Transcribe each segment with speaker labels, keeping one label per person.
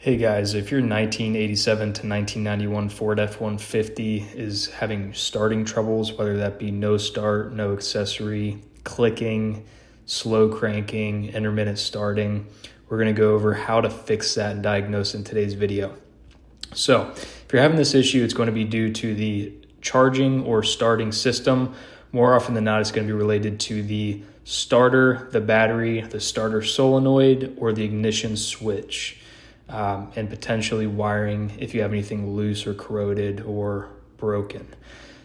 Speaker 1: Hey guys, if your 1987 to 1991 Ford F-150 is having starting troubles, whether that be no start, no accessory, clicking, slow cranking, intermittent starting, we're going to go over how to fix that and diagnose in today's video. So if you're having this issue, it's going to be due to the charging or starting system. More often than not, it's going to be related to the starter, the battery, the starter solenoid, or the ignition switch. And potentially wiring if you have anything loose or corroded or broken.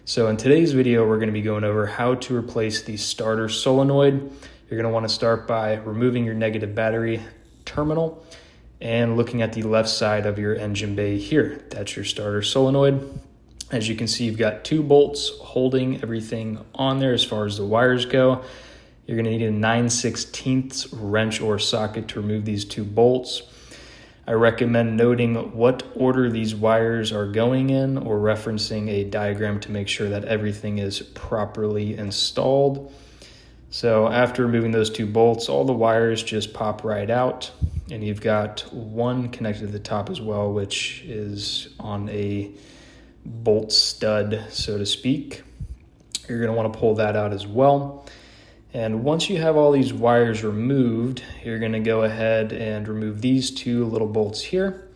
Speaker 1: So in today's video, we're going to be going over how to replace the starter solenoid. You're going to want to start by removing your negative battery terminal and looking at the left side of your engine bay here. That's your starter solenoid. As you can see, you've got two bolts holding everything on there as far as the wires go. You're going to need a 9/16 wrench or socket to remove these two bolts. I recommend noting what order these wires are going in or referencing a diagram to make sure that everything is properly installed. So after removing those two bolts, all the wires just pop right out, and you've got one connected to the top as well, which is on a bolt stud, so to speak. You're going to want to pull that out as well. And once you have all these wires removed, you're going to go ahead and remove these two little bolts here.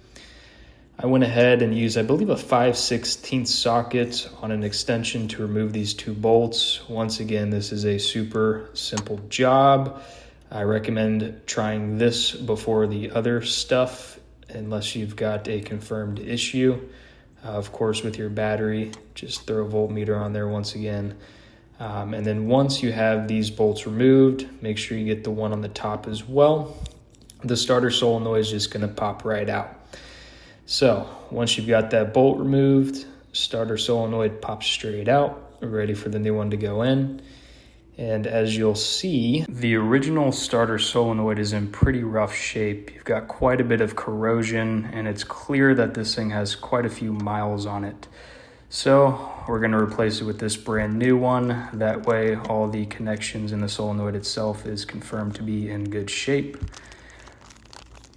Speaker 1: I went ahead and used, I believe, a 5/16 socket on an extension to remove these two bolts. Once again, this is a super simple job. I recommend trying this before the other stuff, unless you've got a confirmed issue. Of course, with your battery, just throw a voltmeter on there once again. And then once you have these bolts removed, make sure you get the one on the top as well. The starter solenoid is just going to pop right out. So once you've got that bolt removed, starter solenoid pops straight out, ready for the new one to go in. And as you'll see, the original starter solenoid is in pretty rough shape. You've got quite a bit of corrosion, and it's clear that this thing has quite a few miles on it. So we're going to replace it with this brand new one. That way all the connections in the solenoid itself is confirmed to be in good shape.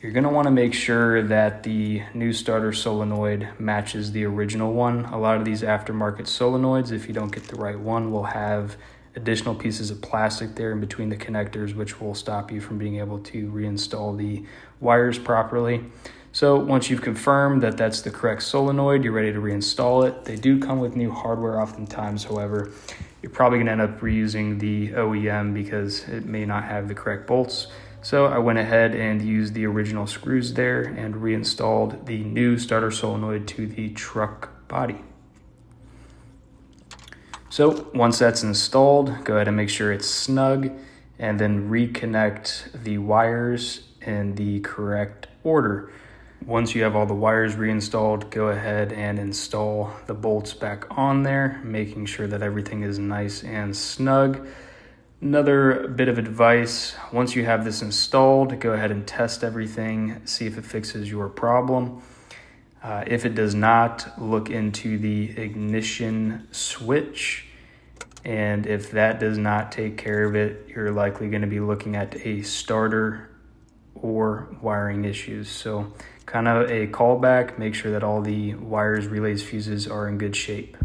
Speaker 1: You're going to want to make sure that the new starter solenoid matches the original one. A lot of these aftermarket solenoids, if you don't get the right one, will have additional pieces of plastic there in between the connectors, which will stop you from being able to reinstall the wires properly. So once you've confirmed that that's the correct solenoid, you're ready to reinstall it. They do come with new hardware oftentimes, however. You're probably going to end up reusing the OEM because it may not have the correct bolts. So I went ahead and used the original screws there and reinstalled the new starter solenoid to the truck body. So once that's installed, go ahead and make sure it's snug and then reconnect the wires in the correct order. Once you have all the wires reinstalled, go ahead and install the bolts back on there, making sure that everything is nice and snug. Another bit of advice, once you have this installed, go ahead and test everything, see if it fixes your problem. If it does not, look into the ignition switch. And if that does not take care of it, you're likely going to be looking at a starter or wiring issues. So kind of a callback, make sure that all the wires, relays, fuses are in good shape.